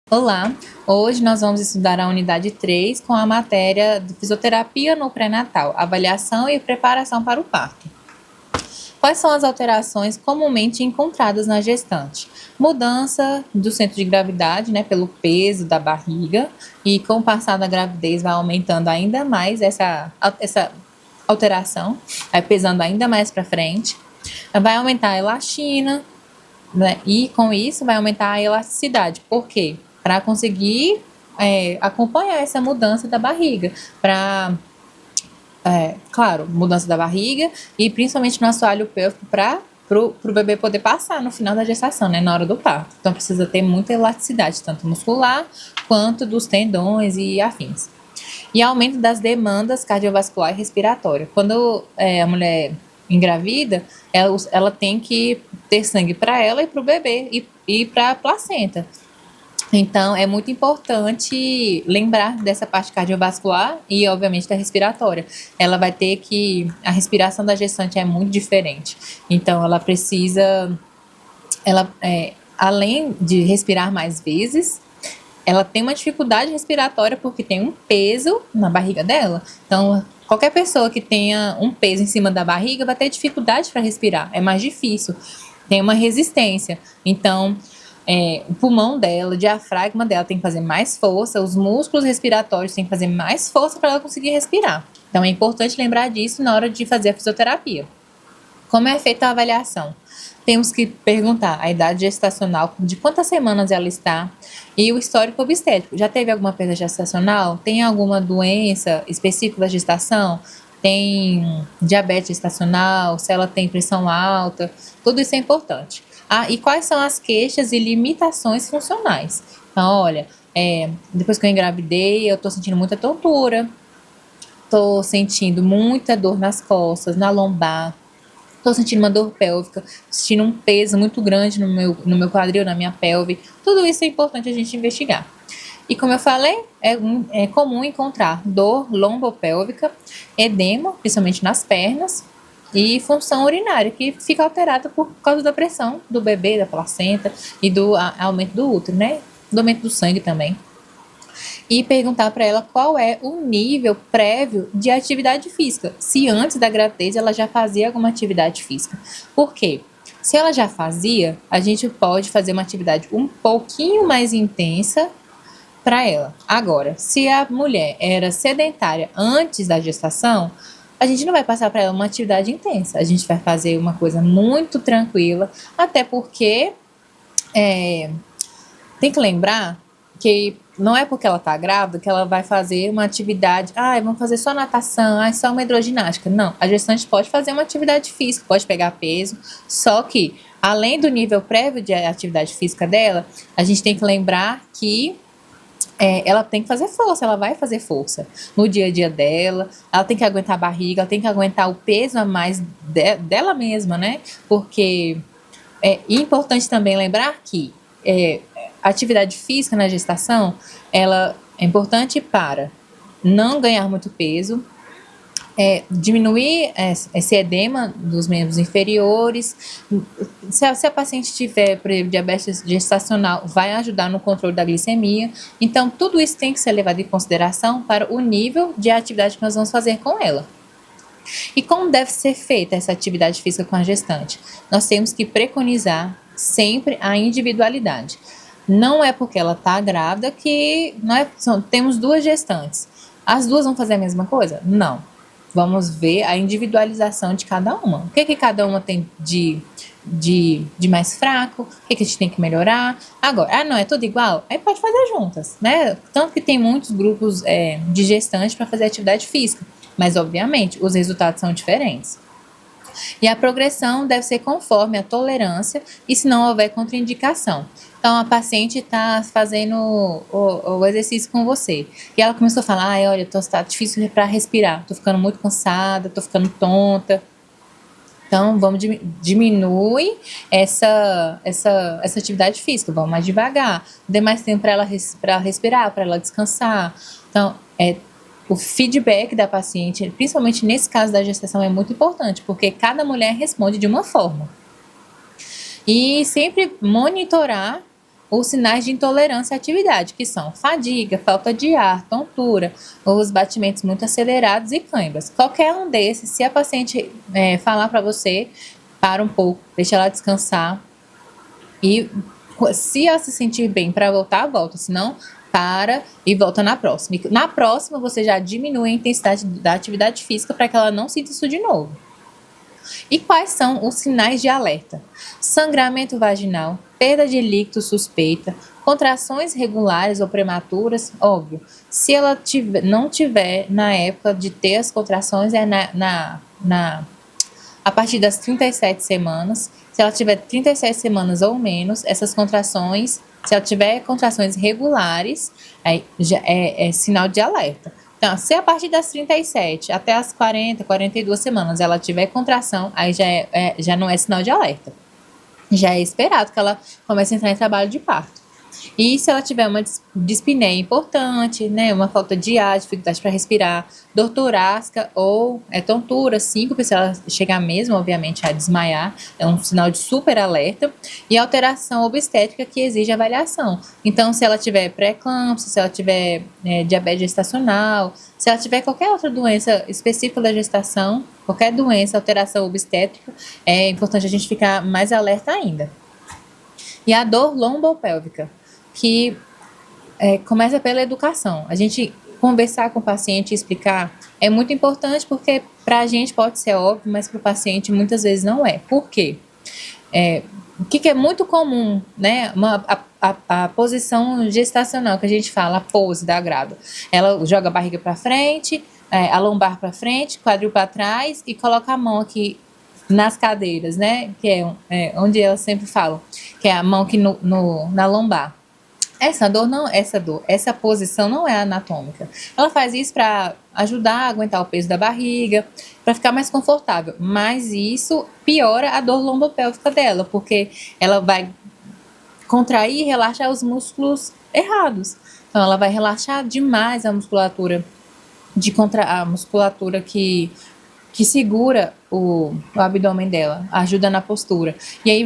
Olá, hoje nós vamos estudar a unidade 3 com a matéria de fisioterapia no pré-natal, avaliação e preparação para o parto. Quais são as alterações comumente encontradas na gestante? Mudança do centro de gravidade, pelo peso da barriga, e com o passar da gravidez vai aumentando ainda mais essa alteração, vai pesando ainda mais para frente. Vai aumentar a elastina, e com isso vai aumentar a elasticidade. Por quê? Para conseguir acompanhar essa mudança da barriga, claro, mudança da barriga e principalmente no assoalho pélvico para o bebê poder passar no final da gestação, na hora do parto. Então precisa ter muita elasticidade, tanto muscular quanto dos tendões e afins. E aumento das demandas cardiovascular e respiratória. Quando a mulher engravida, ela tem que ter sangue para ela e para o bebê e para a placenta. Então, é muito importante lembrar dessa parte cardiovascular e, obviamente, da respiratória. Ela vai ter que... A respiração da gestante é muito diferente. Então, ela precisa... além de respirar mais vezes, ela tem uma dificuldade respiratória porque tem um peso na barriga dela. Então, qualquer pessoa que tenha um peso em cima da barriga vai ter dificuldade para respirar. É mais difícil. Tem uma resistência. Então... o pulmão dela, o diafragma dela tem que fazer mais força, os músculos respiratórios têm que fazer mais força para ela conseguir respirar. Então é importante lembrar disso na hora de fazer a fisioterapia. Como é feita a avaliação? Temos que perguntar a idade gestacional, de quantas semanas ela está, e o histórico obstétrico. Já teve alguma perda gestacional? Tem alguma doença específica da gestação? Tem diabetes gestacional? Se ela tem pressão alta? Tudo isso é importante. E quais são as queixas e limitações funcionais? Então, olha, depois que eu engravidei, eu estou sentindo muita tontura, estou sentindo muita dor nas costas, na lombar, estou sentindo uma dor pélvica, sentindo um peso muito grande no meu quadril, na minha pelve. Tudo isso é importante a gente investigar. E como eu falei, é comum encontrar dor lombopélvica, edema, principalmente nas pernas, e função urinária, que fica alterada por causa da pressão do bebê, da placenta e do aumento do útero, do aumento do sangue também. E perguntar para ela qual é o nível prévio de atividade física, se antes da gravidez ela já fazia alguma atividade física. Por quê? Se ela já fazia, a gente pode fazer uma atividade um pouquinho mais intensa para ela. Agora, se a mulher era sedentária antes da gestação, a gente não vai passar para ela uma atividade intensa. A gente vai fazer uma coisa muito tranquila, até porque tem que lembrar que não é porque ela está grávida que ela vai fazer uma atividade, vamos fazer só natação, só uma hidroginástica. Não, a gestante pode fazer uma atividade física, pode pegar peso, só que, além do nível prévio de atividade física dela, a gente tem que lembrar que ela tem que fazer força, ela vai fazer força no dia a dia dela, ela tem que aguentar a barriga, ela tem que aguentar o peso a mais dela mesma, porque é importante também lembrar que a atividade física na gestação, ela é importante para não ganhar muito peso, diminuir esse edema dos membros inferiores. Se a paciente tiver, por exemplo, diabetes gestacional, vai ajudar no controle da glicemia. Então, tudo isso tem que ser levado em consideração para o nível de atividade que nós vamos fazer com ela. E como deve ser feita essa atividade física com a gestante? Nós temos que preconizar sempre a individualidade. Não é porque ela está grávida que temos duas gestantes. As duas vão fazer a mesma coisa? Não. Vamos ver a individualização de cada uma. O que cada uma tem de mais fraco, o que a gente tem que melhorar. Agora, não é tudo igual? Aí pode fazer juntas, Tanto que tem muitos grupos de gestantes para fazer atividade física, mas obviamente os resultados são diferentes. E a progressão deve ser conforme a tolerância e se não houver contraindicação. Então, a paciente está fazendo o exercício com você. E ela começou a falar, olha, está difícil para respirar, estou ficando muito cansada, estou ficando tonta. Então, vamos diminuir essa atividade física, vamos mais devagar, dê mais tempo para ela respirar, para ela descansar. Então, o feedback da paciente, principalmente nesse caso da gestação, é muito importante, porque cada mulher responde de uma forma. E sempre monitorar os sinais de intolerância à atividade, que são fadiga, falta de ar, tontura, os batimentos muito acelerados e câimbras. Qualquer um desses, se a paciente falar para você, para um pouco, deixa ela descansar e se ela se sentir bem para voltar, volta, senão para e volta na próxima. E na próxima você já diminui a intensidade da atividade física para que ela não sinta isso de novo. E quais são os sinais de alerta? Sangramento vaginal, perda de líquido suspeita, contrações regulares ou prematuras, óbvio. Se ela não tiver na época de ter as contrações, é a partir das 37 semanas. Se ela tiver 37 semanas ou menos, essas contrações, se ela tiver contrações regulares, já é sinal de alerta. Então, se a partir das 37 até as 40, 42 semanas ela tiver contração, aí já não é sinal de alerta. Já é esperado que ela comece a entrar em trabalho de parto. E se ela tiver uma dispneia importante, né, uma falta de ar, dificuldade para respirar, dor torácica ou tontura, síncope, se ela chegar mesmo, obviamente, a desmaiar, é um sinal de super alerta, e alteração obstétrica que exige avaliação. Então, se ela tiver pré-eclâmpsia, se ela tiver diabetes gestacional, se ela tiver qualquer outra doença específica da gestação, qualquer doença, alteração obstétrica, é importante a gente ficar mais alerta ainda. E a dor lombopélvica, que começa pela educação. A gente conversar com o paciente e explicar é muito importante porque para a gente pode ser óbvio, mas para o paciente muitas vezes não é. Por quê? O que é muito comum, né? A posição gestacional que a gente fala, a pose da grávida. Ela joga a barriga para frente, a lombar para frente, quadril para trás e coloca a mão aqui nas cadeiras, né? Que é onde elas sempre falam, que é a mão aqui na lombar. Essa posição não é anatômica. Ela faz isso para ajudar a aguentar o peso da barriga, para ficar mais confortável. Mas isso piora a dor lombopélvica dela, porque ela vai contrair e relaxar os músculos errados. Então, ela vai relaxar demais a musculatura que segura o abdômen dela, ajuda na postura. E aí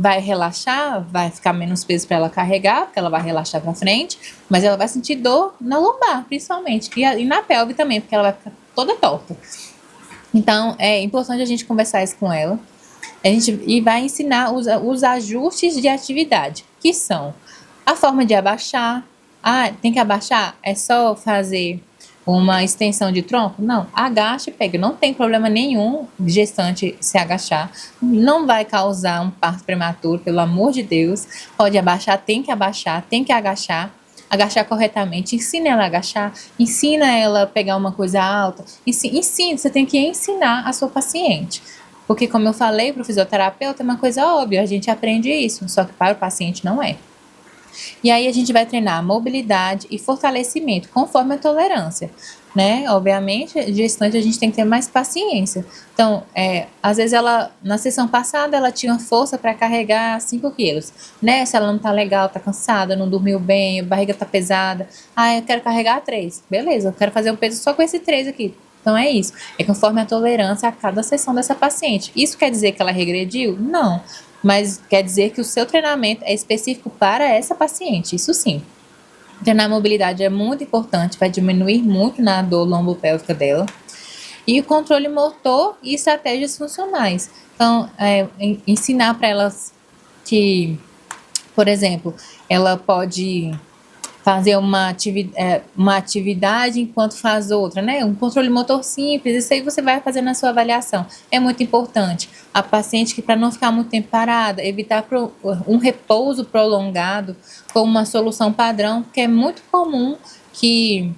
vai relaxar, vai ficar menos peso para ela carregar, porque ela vai relaxar para frente, mas ela vai sentir dor na lombar, principalmente, e na pelve também, porque ela vai ficar toda torta. Então, é importante a gente conversar isso com ela. E vai ensinar os ajustes de atividade, que são a forma de abaixar. Tem que abaixar? É só fazer uma extensão de tronco? Não, agacha e pega, não tem problema nenhum gestante se agachar, não vai causar um parto prematuro, pelo amor de Deus. Pode abaixar, tem que agachar corretamente, ensina ela a agachar, ensina ela a pegar uma coisa alta, ensina, você tem que ensinar a sua paciente, porque como eu falei para o fisioterapeuta é uma coisa óbvia, a gente aprende isso, só que para o paciente não é. E aí a gente vai treinar mobilidade e fortalecimento conforme a tolerância, né? Obviamente, gestante a gente tem que ter mais paciência. Então, às vezes na sessão passada ela tinha força para carregar 5 quilos. Nessa ela não tá legal, tá cansada, não dormiu bem, a barriga tá pesada. Eu quero carregar 3. Beleza, eu quero fazer um peso só com esse 3 aqui. Então é isso, é conforme a tolerância a cada sessão dessa paciente. Isso quer dizer que ela regrediu? Não. Mas quer dizer que o seu treinamento é específico para essa paciente, isso sim. Treinar a mobilidade é muito importante, vai diminuir muito na dor lombopélvica dela. E o controle motor e estratégias funcionais. Então, ensinar para elas que, por exemplo, ela pode fazer uma atividade enquanto faz outra, né? Um controle motor simples, isso aí você vai fazer na sua avaliação. É muito importante. A paciente que, para não ficar muito tempo parada, evitar um repouso prolongado como uma solução padrão, porque é muito comum que,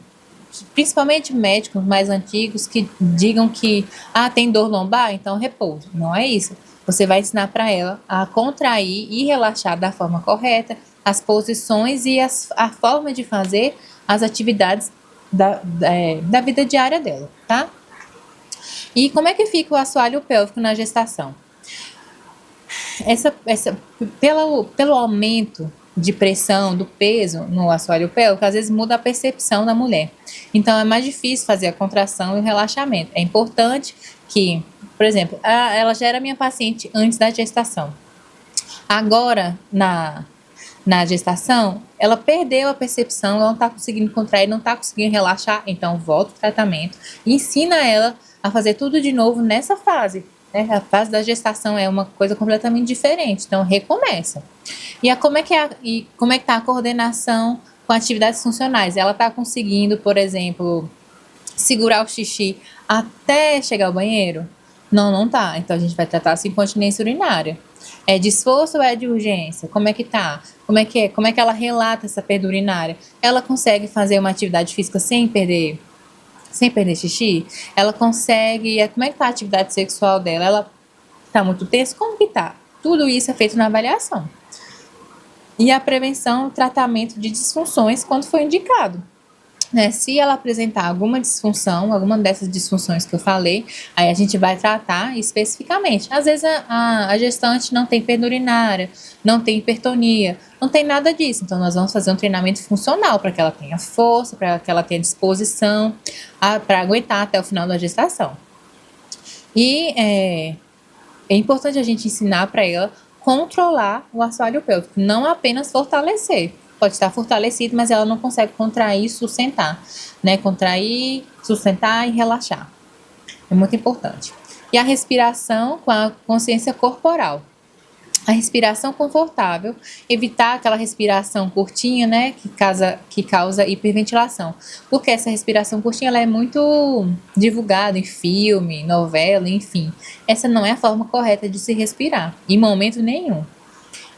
principalmente médicos mais antigos, que digam que tem dor lombar, então repouso. Não é isso. Você vai ensinar para ela a contrair e relaxar da forma correta, as posições e a forma de fazer as atividades da vida diária dela, tá? E como é que fica o assoalho pélvico na gestação? Pelo aumento de pressão do peso no assoalho pélvico, às vezes muda a percepção da mulher. Então, é mais difícil fazer a contração e o relaxamento. É importante que, por exemplo, ela já era minha paciente antes da gestação. Agora, na gestação, ela perdeu a percepção, ela não está conseguindo contrair, não está conseguindo relaxar, então volta o tratamento e ensina ela a fazer tudo de novo nessa fase. Né? A fase da gestação é uma coisa completamente diferente, então recomeça. Como é que está a coordenação com atividades funcionais? Ela está conseguindo, por exemplo, segurar o xixi até chegar ao banheiro? Não, não tá. Então a gente vai tratar essa incontinência urinária. É de esforço ou é de urgência? Como é que tá? Como é que é? Como é que ela relata essa perda urinária? Ela consegue fazer uma atividade física sem perder xixi? Ela consegue. Como é que tá a atividade sexual dela? Ela tá muito tensa? Como que tá? Tudo isso é feito na avaliação. E a prevenção e tratamento de disfunções quando for indicado. Né? Se ela apresentar alguma disfunção, alguma dessas disfunções que eu falei, aí a gente vai tratar especificamente. Às vezes a gestante não tem perda urinária, não tem hipertonia, não tem nada disso. Então nós vamos fazer um treinamento funcional para que ela tenha força, para que ela tenha disposição, para aguentar até o final da gestação. E é importante a gente ensinar para ela controlar o assoalho pélvico, não apenas fortalecer. Pode estar fortalecido, mas ela não consegue contrair e sustentar, né? Contrair, sustentar e relaxar. É muito importante. E a respiração com a consciência corporal. A respiração confortável, evitar aquela respiração curtinha, né, que causa hiperventilação. Porque essa respiração curtinha ela é muito divulgada em filme, novela, enfim. Essa não é a forma correta de se respirar, em momento nenhum.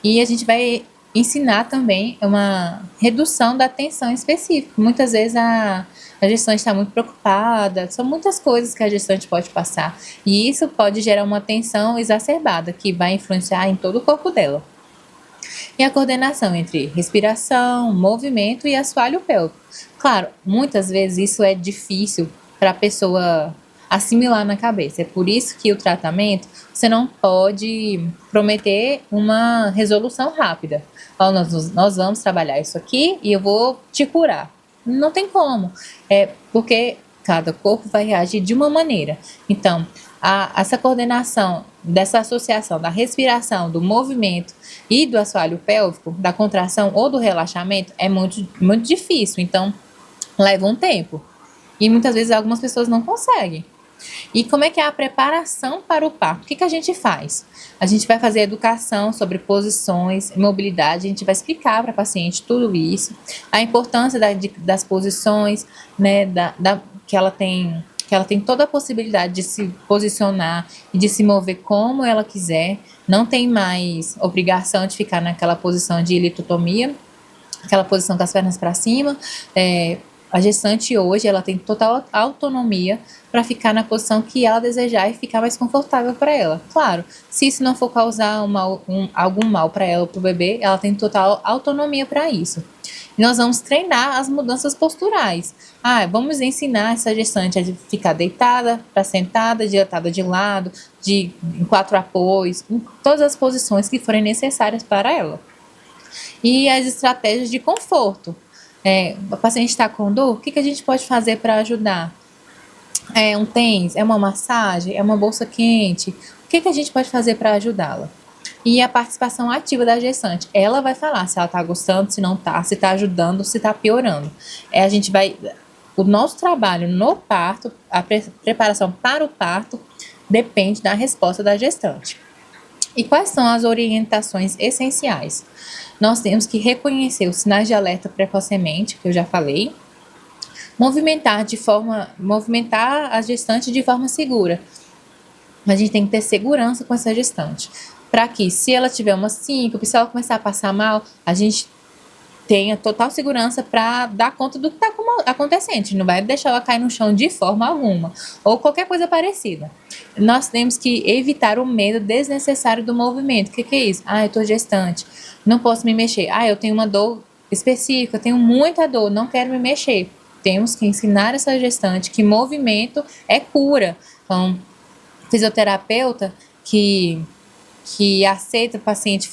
E a gente vai ensinar também uma redução da tensão específica. Muitas vezes a gestante está muito preocupada, são muitas coisas que a gestante pode passar. E isso pode gerar uma tensão exacerbada, que vai influenciar em todo o corpo dela. E a coordenação entre respiração, movimento e assoalho pélvico. Claro, muitas vezes isso é difícil para a pessoa assimilar na cabeça. É por isso que o tratamento, você não pode prometer uma resolução rápida. Ó, nós vamos trabalhar isso aqui e eu vou te curar. Não tem como. Porque cada corpo vai reagir de uma maneira. Então, essa coordenação dessa associação da respiração, do movimento e do assoalho pélvico, da contração ou do relaxamento, é muito, muito difícil. Então, leva um tempo. E muitas vezes algumas pessoas não conseguem. E como é que é a preparação para o parto? O que a gente faz? A gente vai fazer educação sobre posições, mobilidade, a gente vai explicar para a paciente tudo isso, a importância das posições, né, que ela tem toda a possibilidade de se posicionar e de se mover como ela quiser, não tem mais obrigação de ficar naquela posição de litotomia, aquela posição com as pernas para cima. A gestante hoje ela tem total autonomia para ficar na posição que ela desejar e ficar mais confortável para ela. Claro, se isso não for causar algum mal para ela ou para o bebê, ela tem total autonomia para isso. E nós vamos treinar as mudanças posturais. Vamos ensinar essa gestante a ficar deitada, para sentada, diretada de lado, em 4 apoios, em todas as posições que forem necessárias para ela. E as estratégias de conforto. A paciente está com dor, o que a gente pode fazer para ajudar? É um TENS? É uma massagem? É uma bolsa quente? O que a gente pode fazer para ajudá-la? E a participação ativa da gestante. Ela vai falar se ela está gostando, se não está, se está ajudando, se está piorando. O nosso trabalho no parto, a preparação para o parto, depende da resposta da gestante. E quais são as orientações essenciais? Nós temos que reconhecer os sinais de alerta precocemente, que eu já falei, movimentar a gestante de forma segura. A gente tem que ter segurança com essa gestante, para que se ela tiver uma síncope, se ela começar a passar mal, a gente tenha total segurança para dar conta do que está acontecendo. A gente não vai deixar ela cair no chão de forma alguma, ou qualquer coisa parecida. Nós temos que evitar o medo desnecessário do movimento. O que é isso? Eu estou gestante, não posso me mexer. Eu tenho uma dor específica, eu tenho muita dor, não quero me mexer. Temos que ensinar essa gestante que movimento é cura. Então, fisioterapeuta que aceita o paciente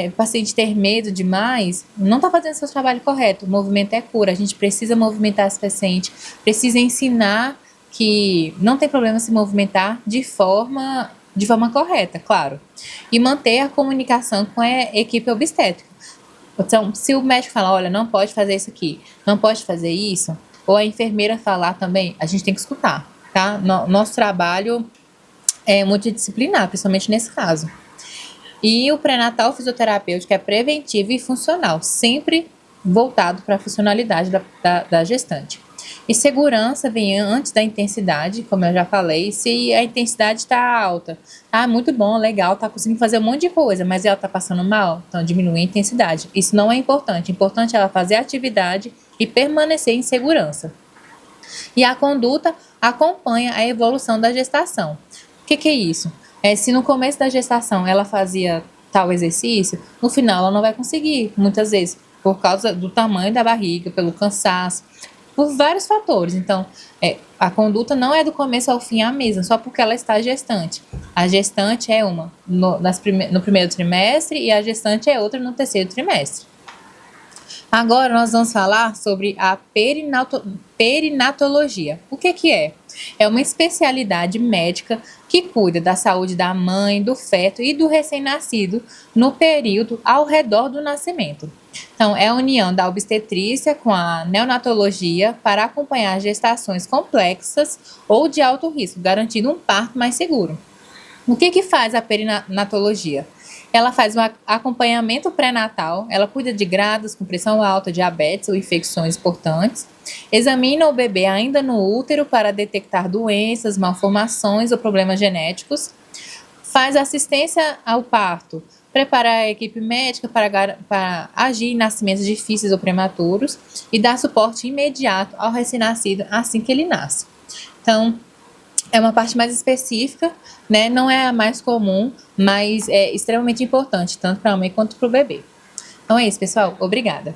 o paciente ter medo demais, não está fazendo seu trabalho correto. O movimento é cura, a gente precisa movimentar esse paciente, precisa ensinar que não tem problema se movimentar de forma correta, claro. E manter a comunicação com a equipe obstétrica. Então, se o médico falar, olha, não pode fazer isso aqui, não pode fazer isso, ou a enfermeira falar também, a gente tem que escutar, tá? Nosso trabalho é multidisciplinar, principalmente nesse caso. E o pré-natal fisioterapêutico é preventivo e funcional, sempre voltado para a funcionalidade da gestante. E segurança vem antes da intensidade, como eu já falei. Se a intensidade está alta, muito bom, legal, tá conseguindo fazer um monte de coisa, mas ela está passando mal, então diminui a intensidade. Isso não é importante. Importante é ela fazer a atividade e permanecer em segurança. E a conduta acompanha a evolução da gestação. O que é isso? Se no começo da gestação ela fazia tal exercício, no final ela não vai conseguir, muitas vezes, por causa do tamanho da barriga, pelo cansaço, por vários fatores. Então, a conduta não é do começo ao fim a mesma, só porque ela está gestante. A gestante é uma no primeiro trimestre e a gestante é outra no terceiro trimestre. Agora nós vamos falar sobre a perinatologia. O que é? É uma especialidade médica que cuida da saúde da mãe, do feto e do recém-nascido no período ao redor do nascimento. Então, é a união da obstetrícia com a neonatologia para acompanhar gestações complexas ou de alto risco, garantindo um parto mais seguro. O que faz a perinatologia? Ela faz um acompanhamento pré-natal, ela cuida de grávidas com pressão alta, diabetes ou infecções importantes, examina o bebê ainda no útero para detectar doenças, malformações ou problemas genéticos, faz assistência ao parto, prepara a equipe médica para agir em nascimentos difíceis ou prematuros e dá suporte imediato ao recém-nascido assim que ele nasce. Então, é uma parte mais específica, né? Não é a mais comum, mas é extremamente importante, tanto para a mãe quanto para o bebê. Então é isso, pessoal. Obrigada.